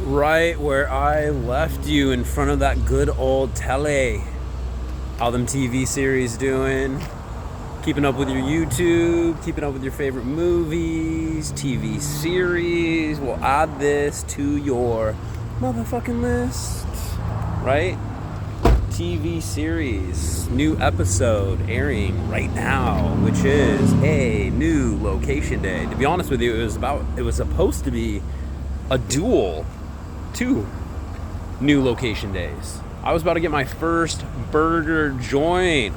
right where I left you, in front of that good old tele. How them TV series doing? Keeping up with your YouTube, keeping up with your favorite movies, TV series. We'll add this to your motherfucking list, right? TV series, new episode airing right now, which is a new location day. To be honest with you, it was supposed to be a dual, 2 new location days. I was about to get my first burger joint.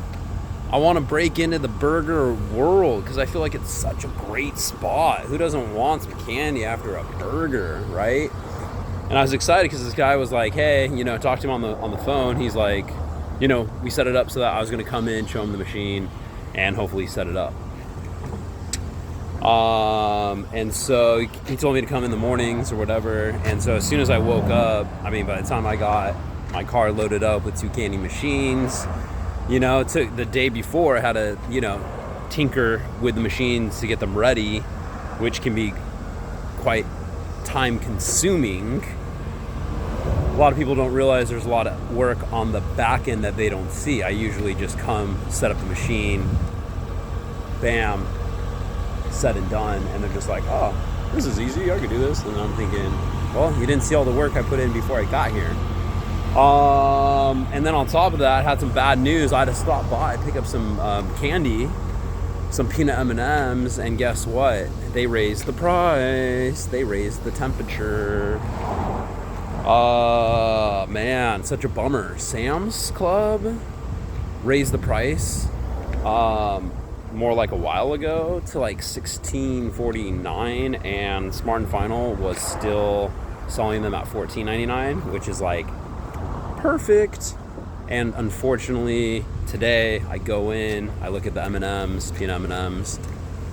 I want to break into the burger world because I feel like it's such a great spot. Who doesn't want some candy after a burger, right? And I was excited because this guy was like, hey, talk to him on the phone. He's like, we set it up so that I was going to come in, show him the machine, and hopefully set it up. And so he told me to come in the mornings or whatever. And so as soon as I woke up, by the time I got my car loaded up with 2 candy machines, it took the day before I had to, tinker with the machines to get them ready, which can be quite time consuming. A lot of people don't realize there's a lot of work on the back end that they don't see. I usually just come, set up the machine, bam, said and done, and they're just like, oh, this is easy, I can do this. And I'm thinking, well, you didn't see all the work I put in before I got here. And then on top of that, I had some bad news. I had to stop by, pick up some candy, some peanut M&Ms, and guess what? They raised the price. They raised the temperature. Man, such a bummer. Sam's Club raised the price more like a while ago to like $16.49, and Smart and Final was still selling them at $14.99, which is like perfect. And unfortunately today I go in, I look at the M&Ms, peanut M&Ms,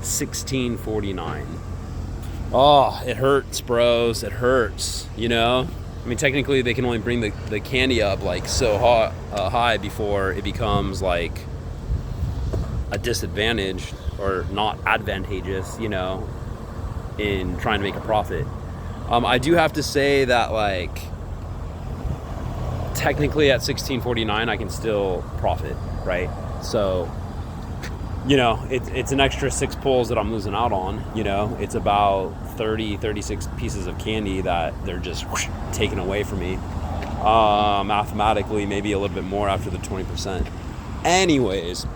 $16.49. Oh, it hurts, bros. It hurts, technically they can only bring the candy up like so high before it becomes like a disadvantage or not advantageous, in trying to make a profit. I do have to say that like technically at $16.49 I can still profit, right? So it's an extra 6 pulls that I'm losing out on. It's about 36 pieces of candy that they're just taking away from me. Mathematically, maybe a little bit more after the 20%. Anyways,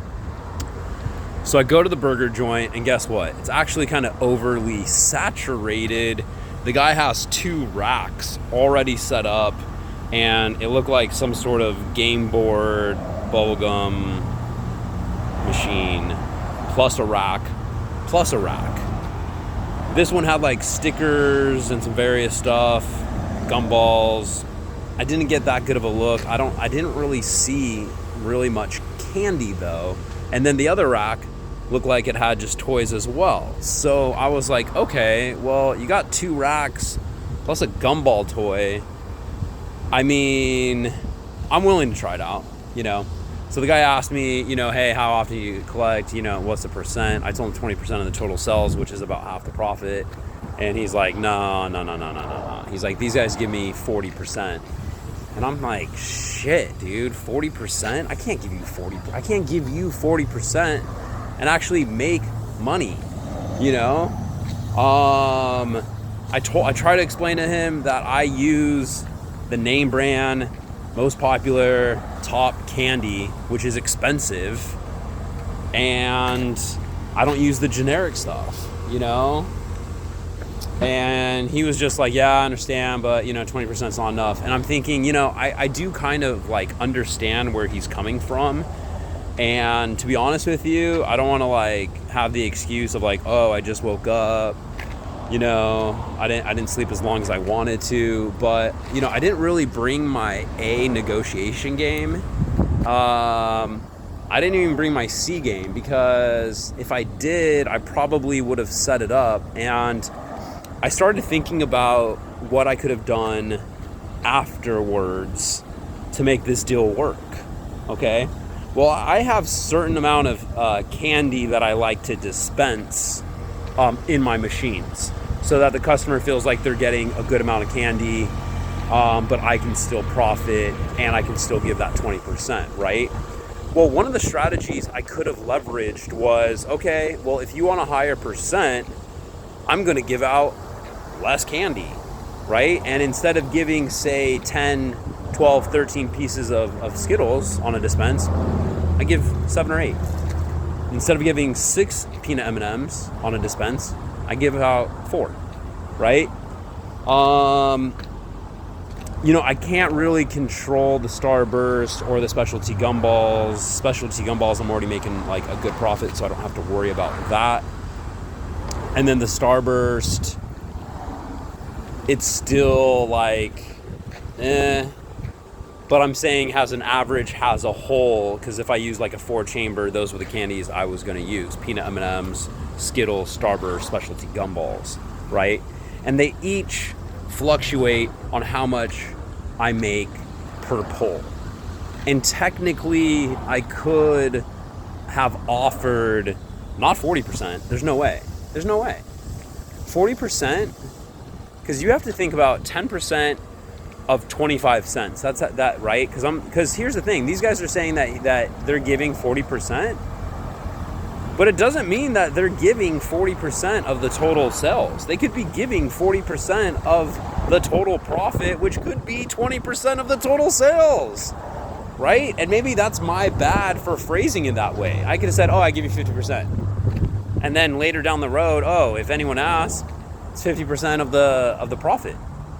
so I go to the burger joint, and guess what? It's actually kind of overly saturated. The guy has 2 racks already set up, and it looked like some sort of game board bubblegum machine plus a rack. This one had like stickers and some various stuff, gumballs. I didn't get that good of a look. I didn't really see really much candy though. And then the other rack looked like it had just toys as well. So I was like, okay, well, you got 2 racks plus a gumball toy. I'm willing to try it out, So the guy asked me, hey, how often do you collect? What's the percent? I told him 20% of the total sales, which is about half the profit. And he's like, no. He's like, these guys give me 40%. And I'm like, shit, dude, 40%? I can't give you 40% and actually make money, I try to explain to him that I use the name brand, most popular, top candy, which is expensive, and I don't use the generic stuff, And he was just like, yeah, I understand, but 20% is not enough. And I'm thinking, I do kind of like understand where he's coming from. And to be honest with you, I don't want to like have the excuse of like, oh, I just woke up, I didn't sleep as long as I wanted to, but I didn't really bring my A negotiation game. I didn't even bring my C game, because if I did, I probably would have set it up. And I started thinking about what I could have done afterwards to make this deal work. Okay. Well, I have certain amount of candy that I like to dispense in my machines. so that the customer feels like they're getting a good amount of candy, but I can still profit and I can still give that 20%, right? Well, one of the strategies I could have leveraged was, okay, well, if you want a higher percent, I'm going to give out less candy, right? And instead of giving, say, 10, 12, 13 pieces of Skittles on a dispense, I give 7 or 8. Instead of giving 6 peanut M&Ms on a dispense, I give out 4, right? I can't really control the Starburst or the specialty gumballs. Specialty gumballs, I'm already making like a good profit, so I don't have to worry about that. And then the Starburst, it's still like, but I'm saying as an average, as a whole, because if I use like a 4-chamber, those were the candies I was going to use. Peanut M&Ms, Skittles, Starburst, specialty gumballs, right? And they each fluctuate on how much I make per pull. And technically, I could have offered not 40%. There's no way. 40%, because you have to think about 10% of 25 cents. That's that, right? Because here's the thing. These guys are saying that they're giving 40%, but it doesn't mean that they're giving 40% of the total sales. They could be giving 40% of the total profit, which could be 20% of the total sales, right? And maybe that's my bad for phrasing it that way. I could have said, I give you 50%. And then later down the road, if anyone asks, it's 50% of the profit.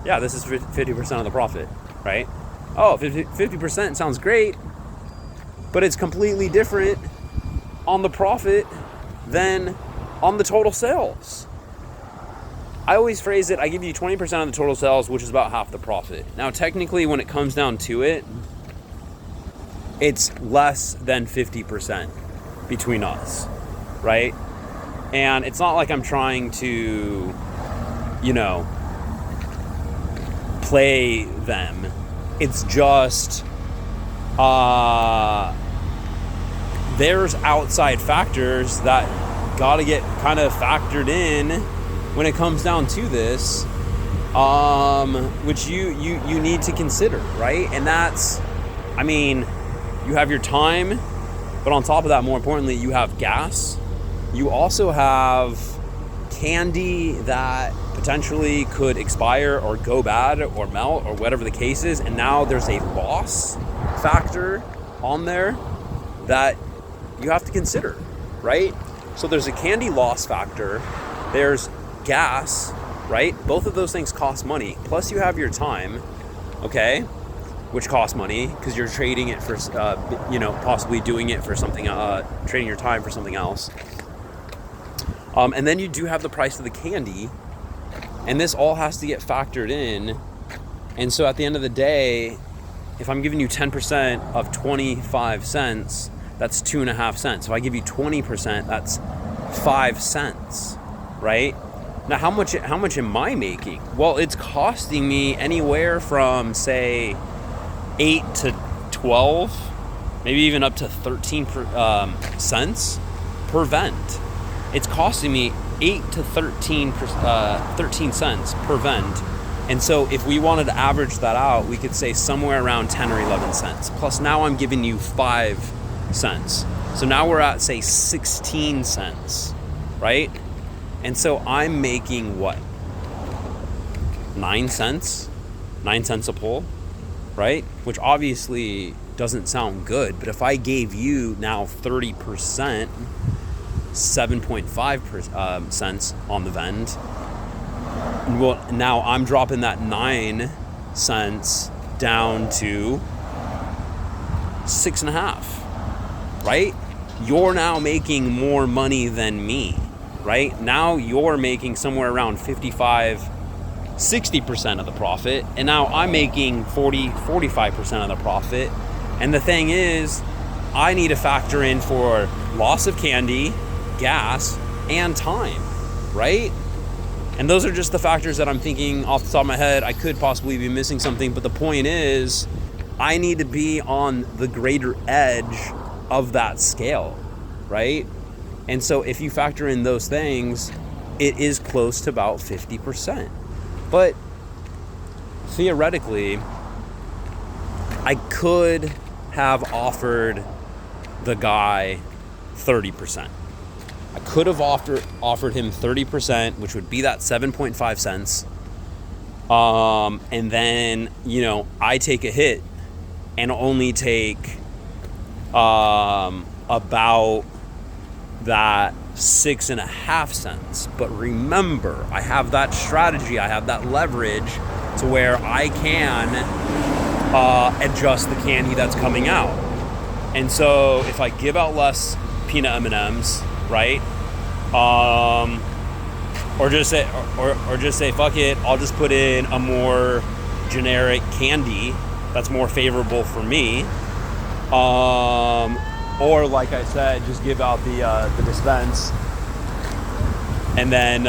Yeah, this is 50% of the profit, right? 50% sounds great, but it's completely different on the profit than on the total sales. I always phrase it, I give you 20% of the total sales, which is about half the profit. Now, technically, when it comes down to it, it's less than 50% between us, right? And it's not like I'm trying to, play them. It's just, there's outside factors that gotta get kind of factored in when it comes down to this, which you need to consider, right? And that's, you have your time, but on top of that, more importantly, you have gas. You also have candy that potentially could expire or go bad or melt or whatever the case is, and now there's a loss factor on there that you have to consider, right? So there's a candy loss factor, there's gas, right? Both of those things cost money, plus you have your time, okay, which costs money because you're trading it for possibly doing it for something, trading your time for something else. And then you do have the price of the candy, and this all has to get factored in. And so at the end of the day, if I'm giving you 10% of 25 cents, that's 2.5 cents. If I give you 20%, that's 5 cents, right? Now, how much am I making? Well, it's costing me anywhere from, say, 8 to 12, maybe even up to 13 cents per vent. It's costing me 8 to 13 cents per vent. And so if we wanted to average that out, we could say somewhere around 10 or 11 cents. Plus now I'm giving you 5 cents. So now we're at, say, 16 cents, right? And so I'm making what? 9 cents? 9 cents a pull, right? Which obviously doesn't sound good, but if I gave you now 30%, 7.5 cents on the vend. Well, now I'm dropping that 9 cents down to 6.5, right? You're now making more money than me, right? Now you're making somewhere around 60% of the profit, and now I'm making 45% of the profit. And the thing is, I need to factor in for loss of candy, gas, and time, right? And those are just the factors that I'm thinking off the top of my head. I could possibly be missing something, but the point is, I need to be on the greater edge of that scale, right? And so if you factor in those things, it is close to about 50%. But theoretically, I could have offered the guy 30%. I could have offered him 30%, which would be that 7.5 cents. And then, I take a hit and only take about that 6.5 cents. But remember, I have that strategy, I have that leverage to where I can adjust the candy that's coming out. And so if I give out less peanut M&Ms, right? Or just say fuck it, I'll just put in a more generic candy that's more favorable for me. Or like I said, just give out the dispense, and then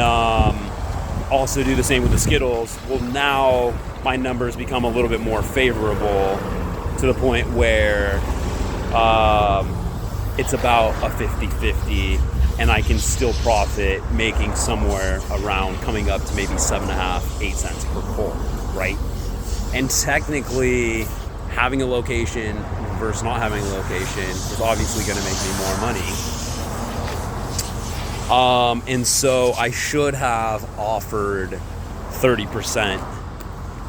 also do the same with the Skittles. Well, now my numbers become a little bit more favorable to the point where it's about a 50-50, and I can still profit, making somewhere around coming up to maybe 7.5, 8 cents per pull, right? And technically, having a location versus not having a location is obviously going to make me more money. And so I should have offered 30%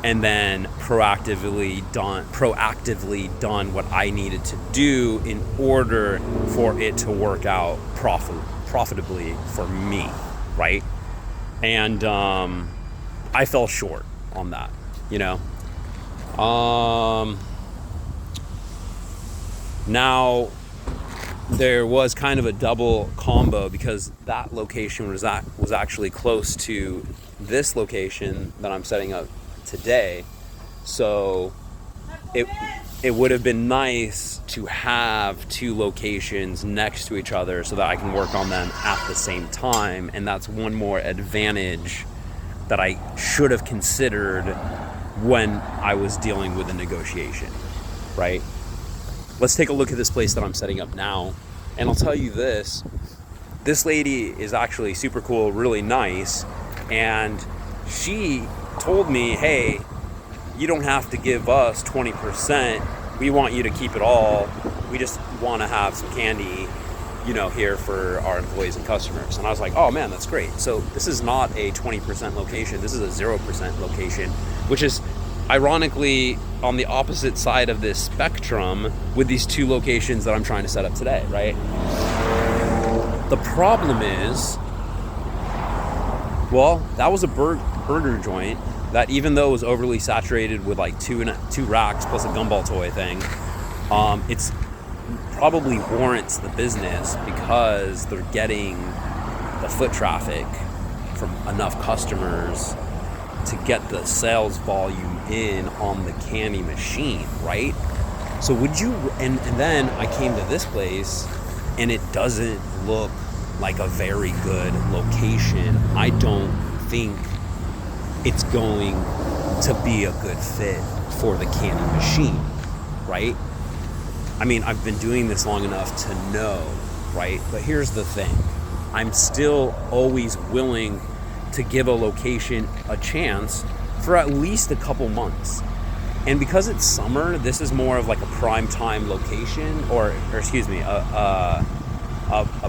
and then proactively done what I needed to do in order for it to work out profitably for me, right? And I fell short on that, Now, there was kind of a double combo because that location was actually close to this location that I'm setting up today. So it would have been nice to have two locations next to each other so that I can work on them at the same time. And that's one more advantage that I should have considered when I was dealing with the negotiation, right? Let's take a look at this place that I'm setting up now. And I'll tell you this lady is actually super cool, really nice. And she told me, hey, you don't have to give us 20%. We want you to keep it all. We just want to have some candy, here for our employees and customers. And I was like, oh man, that's great. So this is not a 20% location. This is a 0% location, which is ironically on the opposite side of this spectrum with these two locations that I'm trying to set up today, right? The problem is, well, that was a burger joint that, even though it was overly saturated with like two racks plus a gumball toy thing, it's probably warrants the business because they're getting the foot traffic from enough customers to get the sales volume in on the candy machine, right? So and then I came to this place and it doesn't look like a very good location. I don't think it's going to be a good fit for the candy machine, right? I mean, I've been doing this long enough to know, right? But here's the thing. I'm still always willing to give a location a chance for at least a couple months. And because it's summer, this is more of like a prime time location, or excuse me, a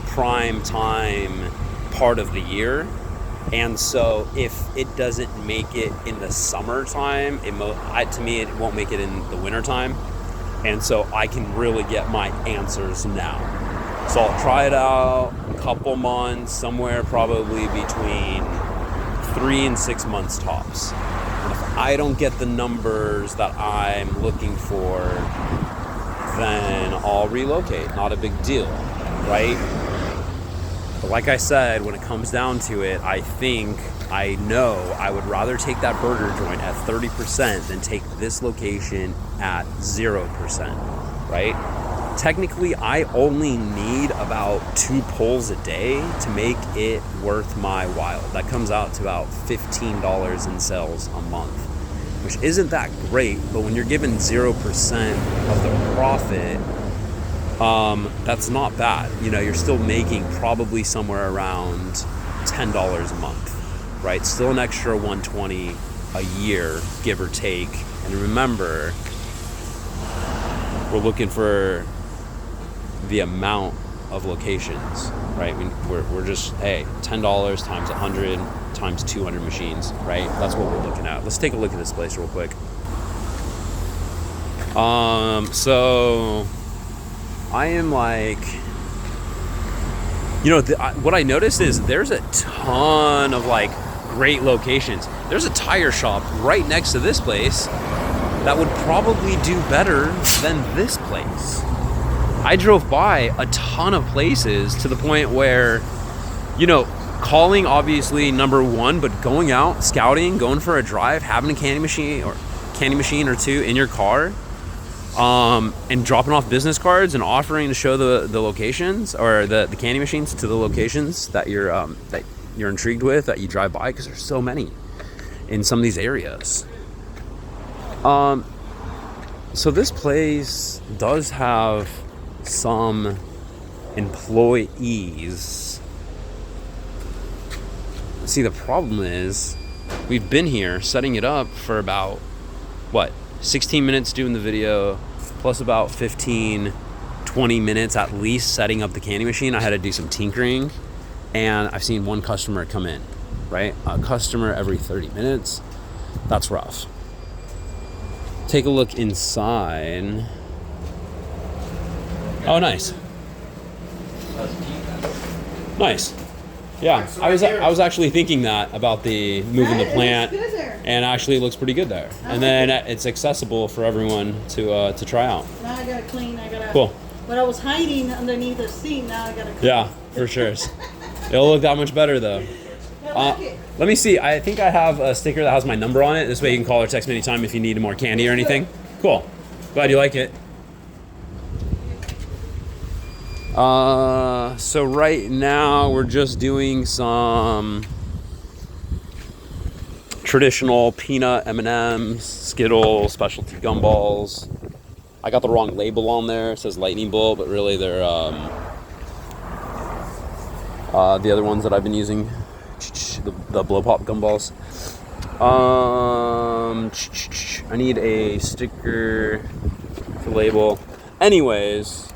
prime time part of the year. And so if it doesn't make it in the summertime, to me, it won't make it in the wintertime. And so I can really get my answers now. So I'll try it out a couple months, somewhere probably between 3 and 6 months tops. And if I don't get the numbers that I'm looking for, then I'll relocate. Not a big deal, right? But like I said, when it comes down to it, I know I would rather take that burger joint at 30% than take this location at 0%, right? Technically, I only need about 2 pulls a day to make it worth my while. That comes out to about $15 in sales a month, which isn't that great, but when you're given 0% of the profit, that's not bad. You're still making probably somewhere around $10 a month, right? Still an extra $120 a year, give or take. And remember, we're looking for the amount of locations, right? I mean, we're just, hey, $10 times 100 times 200 machines, right? That's what we're looking at. Let's take a look at this place real quick. So I am like, you know, what I noticed is there's a ton of like great locations. There's a tire shop right next to this place that would probably do better than this place. I drove by a ton of places to the point where, you know, calling obviously number one, but going out, scouting, going for a drive, having a candy machine or two in your car, and dropping off business cards and offering to show the locations or the candy machines to the locations that you're intrigued with, that you drive by, because there's so many in some of these areas. So this place does have some employees. See, the problem is we've been here setting it up for about 16 minutes doing the video, plus about 15-20 minutes at least setting up the candy machine. I had to do some tinkering, and I've seen one customer come in, right? A customer every 30 minutes. That's rough. Take a look inside. Oh, nice. Nice. Yeah, I was actually thinking that about moving the plant, and actually it looks pretty good there. And then it's accessible for everyone to try out. Now I gotta clean. Cool. What I was hiding underneath the seat, now I gotta clean. Yeah, for sure. It'll look that much better though. Let me see. I think I have a sticker that has my number on it. This way you can call or text me anytime if you need more candy or anything. Cool. Glad you like it. So right now we're just doing some traditional peanut M&Ms, Skittles, specialty gumballs. I got the wrong label on there. It says Lightning Bolt, but really they're the other ones that I've been using, the blow pop gumballs. I need a sticker to label. Anyways,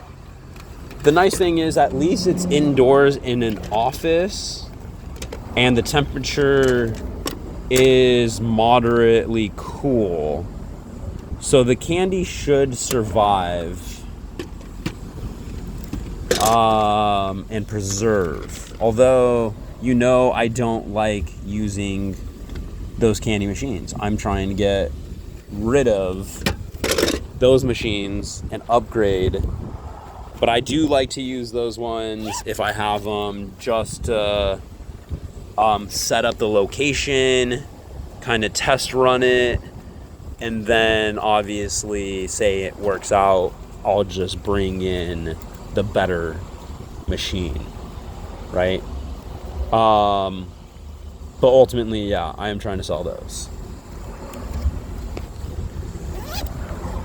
the nice thing is at least it's indoors in an office, and the temperature is moderately cool. So the candy should survive and preserve. Although, you know, I don't like using those candy machines. I'm trying to get rid of those machines and upgrade. But I do like to use those ones if I have them, just to set up the location, kind of test run it, and then obviously say it works out, I'll just bring in the better machine, right? But ultimately, yeah, I am trying to sell those.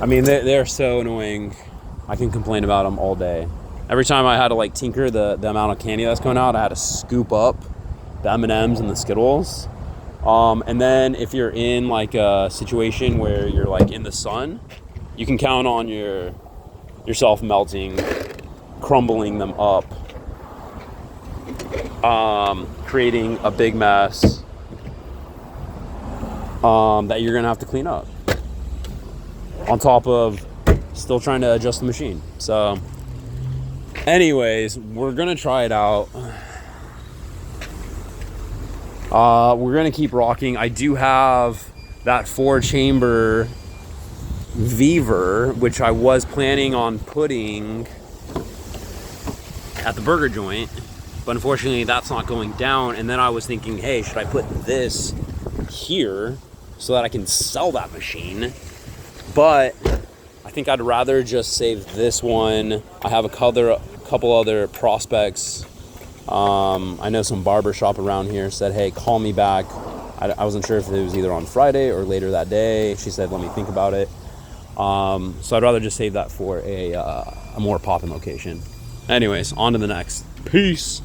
I mean, they're so annoying. I can complain about them all day. Every time I had to like tinker the amount of candy that's coming out, I had to scoop up the M&Ms and the Skittles. And then if you're in like a situation where you're like in the sun, you can count on yourself melting, crumbling them up, creating a big mess that you're gonna have to clean up, on top of still trying to adjust the machine. So anyways, we're gonna try it out. We're gonna keep rocking. I do have that 4-chamber Viver, which I was planning on putting at the burger joint, but unfortunately that's not going down. And then I was thinking, hey, should I put this here so that I can sell that machine? But I think I'd rather just save this one. I have a couple other prospects. I know some barber shop around here said, hey, call me back. I wasn't sure if it was either on Friday or later that day. She said, let me think about it. So I'd rather just save that for a more poppin' location. Anyways, on to the next. Peace.